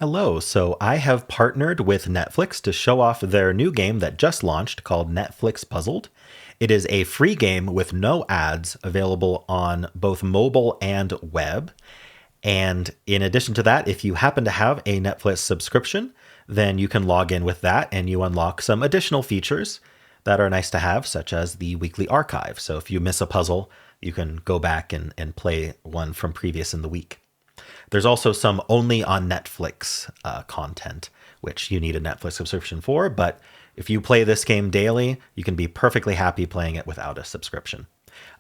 Hello, so I have partnered with Netflix to show off their new game that just launched called Netflix Puzzled. It is a free game with no ads available on both mobile and web. And in addition to that, if you happen to have a Netflix subscription, then you can log in with that and you unlock some additional features that are nice to have, such as the weekly archive. So if you miss a puzzle, you can go back and play one from previous in the week. There's also some only on Netflix content, which you need a Netflix subscription for. But if you play this game daily, you can be perfectly happy playing it without a subscription.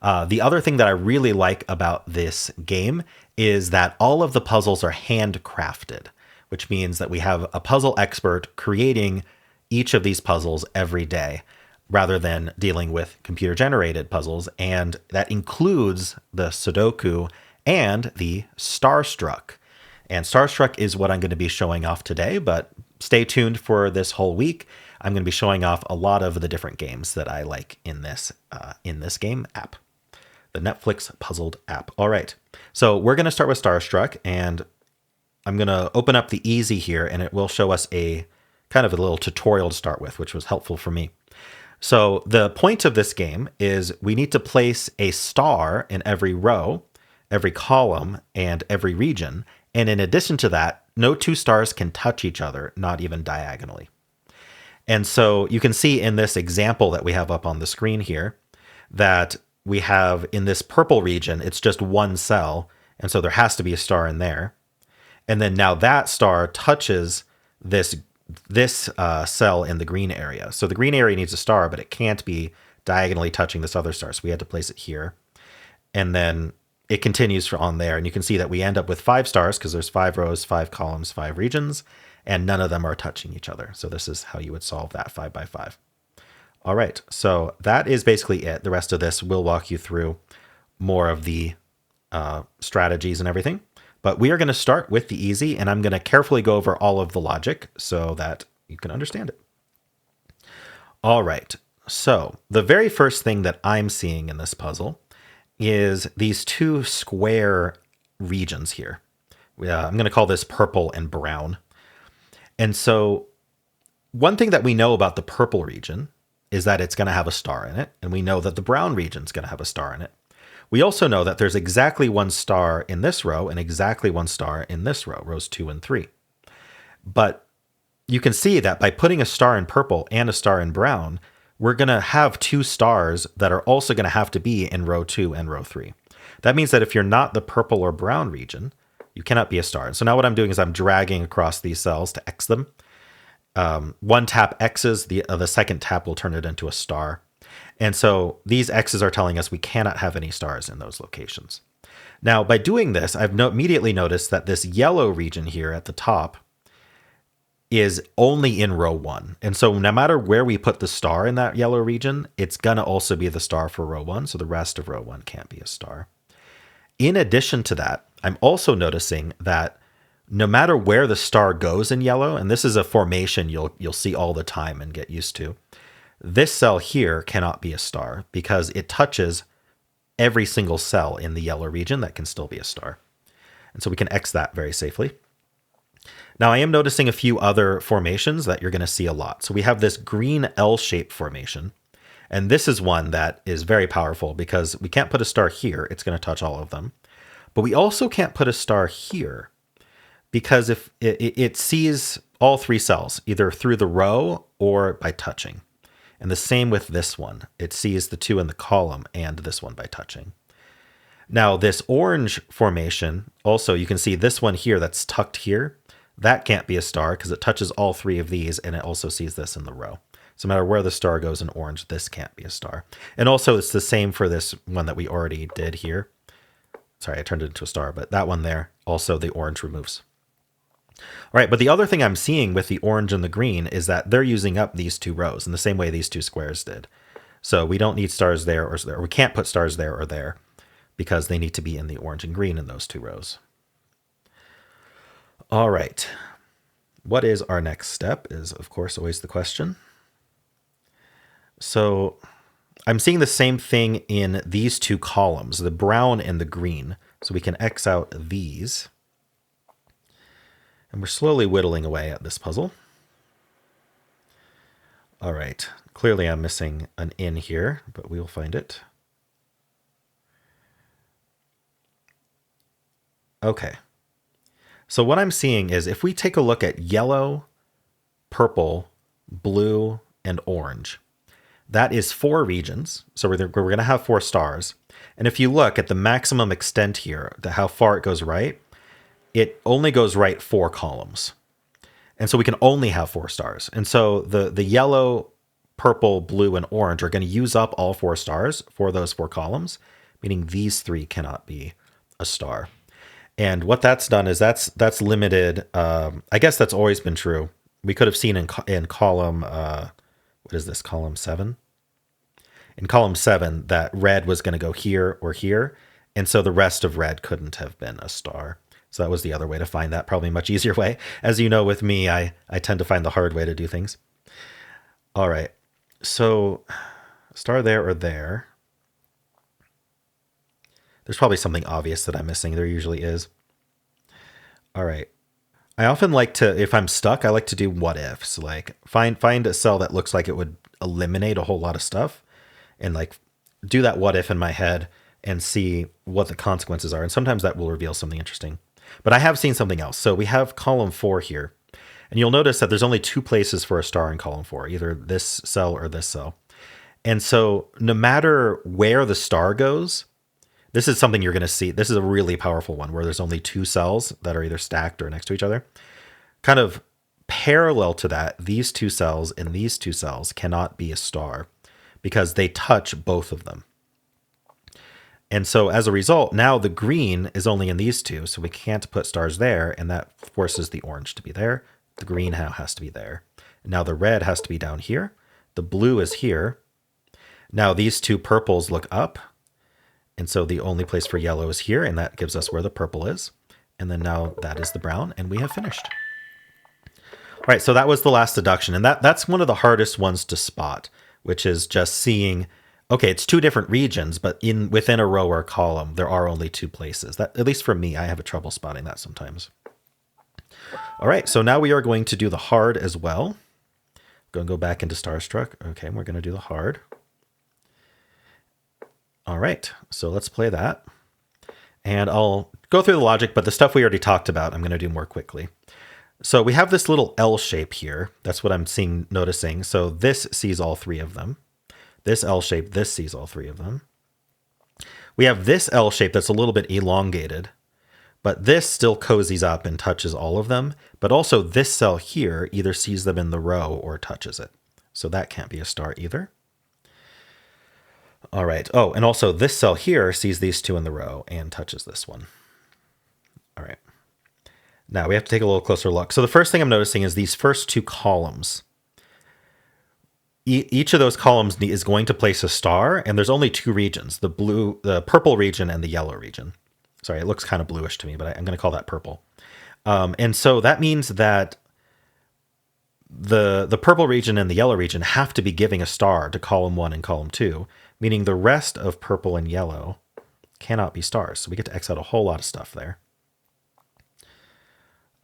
The other thing that I really like about this game is that all of the puzzles are handcrafted, which means that we have a puzzle expert creating each of these puzzles every day rather than dealing with computer generated puzzles. And that includes the Sudoku and the Starstruck. And Starstruck is what I'm going to be showing off today, but stay tuned for this whole week. I'm going to be showing off a lot of the different games that I like in this game app, the Netflix Puzzled app. All right, so we're going to start with Starstruck, and I'm going to open up the easy here, and it will show us a kind of a little tutorial to start with, which was helpful for me. So the point of this game is we need to place a star in every row, every column, and every region. And in addition to that, no two stars can touch each other, not even diagonally. And so you can see in this example that we have up on the screen here that we have in this purple region, it's just one cell. And so there has to be a star in there. And then now that star touches this cell in the green area. So the green area needs a star, but it can't be diagonally touching this other star. So we had to place it here. And then it continues on there. And you can see that we end up with 5 stars because there's 5 rows, 5 columns, 5 regions, and none of them are touching each other. So this is how you would solve that 5 by 5. All right, so that is basically it. The rest of this will walk you through more of the strategies and everything. But we are going to start with the easy, and I'm going to carefully go over all of the logic so that you can understand it. All right, so the very first thing that I'm seeing in this puzzle is these 2 square regions here. I'm going to call this purple and brown. And so one thing that we know about the purple region is that it's going to have a star in it. And we know that the brown region is going to have a star in it. We also know that there's exactly 1 star in this row and exactly 1 star in this row, rows 2 and 3. But you can see that by putting a star in purple and a star in brown, we're going to have 2 stars that are also going to have to be in row 2 and row 3. That means that if you're not the purple or brown region, you cannot be a star. So now what I'm doing is I'm dragging across these cells to X them. One tap X's, the second tap will turn it into a star. And so these X's are telling us we cannot have any stars in those locations. Now, by doing this, I've immediately noticed that this yellow region here at the top is only in row 1. And so no matter where we put the star in that yellow region, it's going to also be the star for row 1. So the rest of row 1 can't be a star. In addition to that, I'm also noticing that no matter where the star goes in yellow, and this is a formation you'll see all the time and get used to, this cell here cannot be a star because it touches every single cell in the yellow region that can still be a star. And so we can X that very safely. Now, I am noticing a few other formations that you're going to see a lot. So we have this green L-shaped formation. And this is one that is very powerful because we can't put a star here. It's going to touch all of them. But we also can't put a star here because if it sees all 3 cells, either through the row or by touching. And the same with this one. It sees the 2 in the column and this one by touching. Now, this orange formation, also you can see this one here that's tucked here. That can't be a star because it touches all 3 of these, and it also sees this in the row. So no matter where the star goes in orange, this can't be a star. And also it's the same for this one that we already did here. Sorry, I turned it into a star, but that one there, also the orange removes. All right, but the other thing I'm seeing with the orange and the green is that they're using up these 2 rows in the same way these 2 squares did. So we don't need stars there or there. We can't put stars there or there because they need to be in the orange and green in those 2 rows. All right, what is our next step is, of course, always the question. So I'm seeing the same thing in these 2 columns, the brown and the green. So we can X out these. And we're slowly whittling away at this puzzle. All right. Clearly I'm missing an in here, but we'll find it. Okay. So what I'm seeing is if we take a look at yellow, purple, blue, and orange, that is 4 regions. So we're going to have 4 stars. And if you look at the maximum extent here, how far it goes right, it only goes right 4 columns. And so we can only have 4 stars. And so the yellow, purple, blue, and orange are going to use up all 4 stars for those 4 columns, meaning these 3 cannot be a star. And what that's done is that's limited. I guess that's always been true. We could have seen in column, what is this, column 7? In column 7, that red was going to go here or here. And so the rest of red couldn't have been a star. So that was the other way to find that, probably a much easier way. As you know, with me, I tend to find the hard way to do things. All right. So star there or there. There's probably something obvious that I'm missing. There usually is. All right. I often like to, if I'm stuck, I like to do what ifs. Like find a cell that looks like it would eliminate a whole lot of stuff and like do that what if in my head and see what the consequences are. And sometimes that will reveal something interesting. But I have seen something else. So we have column 4 here. And you'll notice that there's only 2 places for a star in column 4, either this cell or this cell. And so no matter where the star goes, this is something you're going to see. This is a really powerful one where there's only 2 cells that are either stacked or next to each other. Kind of parallel to that, these 2 cells and these 2 cells cannot be a star because they touch both of them. And so as a result, now the green is only in these 2, so we can't put stars there, and that forces the orange to be there. The green now has to be there. Now the red has to be down here. The blue is here. Now these 2 purples look up, and so the only place for yellow is here, and that gives us where the purple is. And then now that is the brown, and we have finished. All right, so that was the last deduction, and that's one of the hardest ones to spot, which is just seeing, okay, it's 2 different regions, but within a row or a column, there are only 2 places. That, at least for me, I have a trouble spotting that sometimes. All right, so now we are going to do the hard as well. I'm going to go back into Starstruck. Okay, we're going to do the hard. All right, so let's play that. And I'll go through the logic, but the stuff we already talked about, I'm going to do more quickly. So we have this little L shape here. That's what I'm noticing. So this sees all 3 of them. This L shape, this sees all 3 of them. We have this L shape that's a little bit elongated, but this still cozies up and touches all of them. But also this cell here either sees them in the row or touches it. So that can't be a star either. All right. Oh, and also this cell here sees these 2 in the row and touches this one. All right. Now we have to take a little closer look. So the first thing I'm noticing is these first 2 columns. Each of those columns is going to place a star, and there's only 2 regions, the purple region and the yellow region. Sorry, it looks kind of bluish to me, but I'm going to call that purple. And so that means that the purple region and the yellow region have to be giving a star to column 1 and column 2, meaning the rest of purple and yellow cannot be stars. So we get to X out a whole lot of stuff there.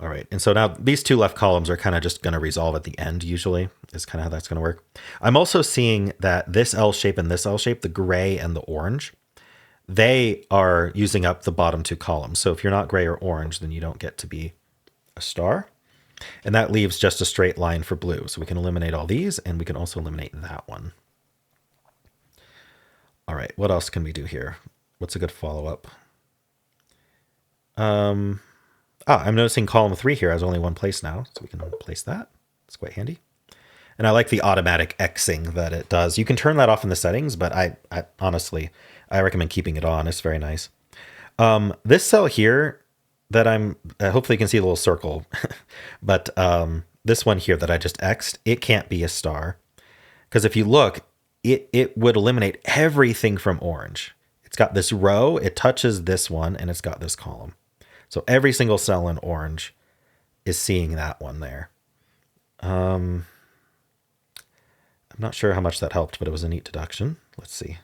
All right, and so now these 2 left columns are kind of just going to resolve at the end, usually, is kind of how that's going to work. I'm also seeing that this L shape and this L shape, the gray and the orange, they are using up the bottom 2 columns. So if you're not gray or orange, then you don't get to be a star. And that leaves just a straight line for blue. So we can eliminate all these, and we can also eliminate that one. All right, what else can we do here? What's a good follow-up? I'm noticing column 3 here has only 1 place now, so we can place that. It's quite handy. And I like the automatic Xing that it does. You can turn that off in the settings, but I honestly, I recommend keeping it on. It's very nice. This cell here that hopefully you can see the little circle, but this one here that I just X'd, it can't be a star. Because if you look, it would eliminate everything from orange. It's got this row, it touches this one, and it's got this column. So every single cell in orange is seeing that one there. I'm not sure how much that helped, but it was a neat deduction. Let's see.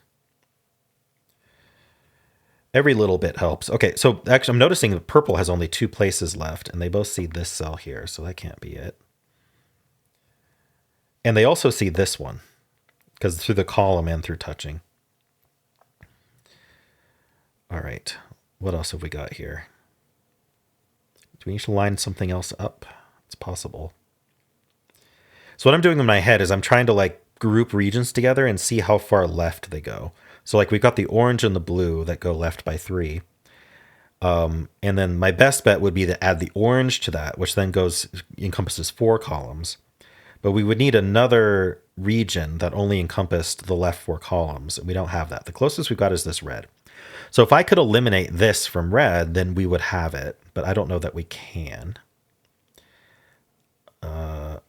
Every little bit helps. Okay, so actually I'm noticing the purple has only 2 places left, and they both see this cell here, so that can't be it. And they also see this one, because through the column and through touching. All right, what else have we got here? Do we need to line something else up? It's possible. So what I'm doing in my head is I'm trying to like group regions together and see how far left they go. So like we've got the orange and the blue that go left by 3. And then my best bet would be to add the orange to that, which then encompasses 4 columns. But we would need another region that only encompassed the left 4 columns. And we don't have that. The closest we've got is this red. So if I could eliminate this from red, then we would have it. But I don't know that we can.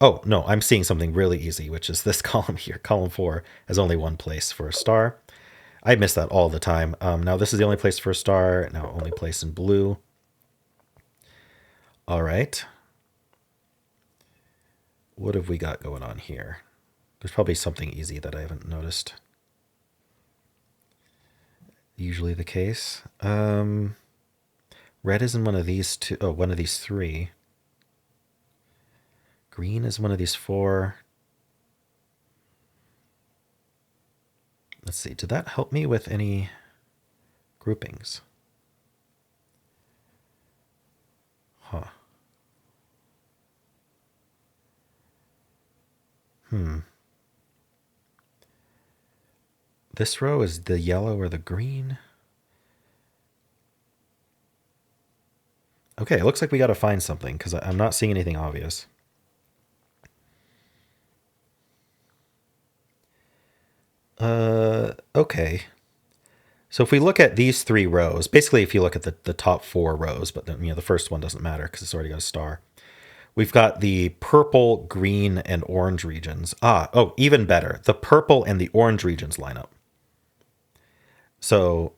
Oh, no, I'm seeing something really easy, which is this column here. Column 4 has only 1 place for a star. I miss that all the time. Now this is the only place for a star. Now only place in blue. All right. What have we got going on here? There's probably something easy that I haven't noticed. Usually the case. Red is in one of these 2. Oh, one of these 3. Green is one of these 4. Let's see. Did that help me with any groupings? Huh. This row is the yellow or the green. Okay, it looks like we got to find something because I'm not seeing anything obvious. Okay. So if we look at these 3 rows, basically if you look at the top 4 rows, but then, the first one doesn't matter because it's already got a star. We've got the purple, green, and orange regions. Oh, even better. The purple and the orange regions line up. So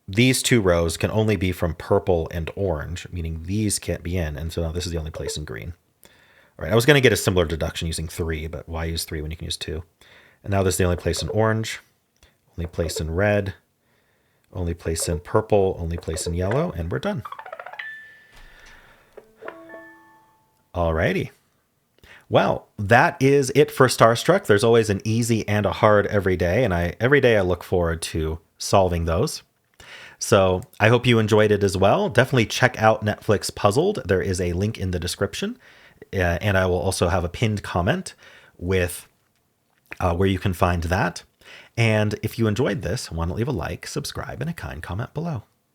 these 2 rows can only be from purple and orange, meaning these can't be in. And so now this is the only place in green. All right, I was going to get a similar deduction using 3, but why use 3 when you can use 2? And now this is the only place in orange, only place in red, only place in purple, only place in yellow, and we're done. Alrighty. Well, that is it for Starstruck. There's always an easy and a hard every day, and every day I look forward to solving those. So I hope you enjoyed it as well. Definitely check out Netflix Puzzled. There is a link in the description, and I will also have a pinned comment with where you can find that. And if you enjoyed this, why not leave a like, subscribe, and a kind comment below.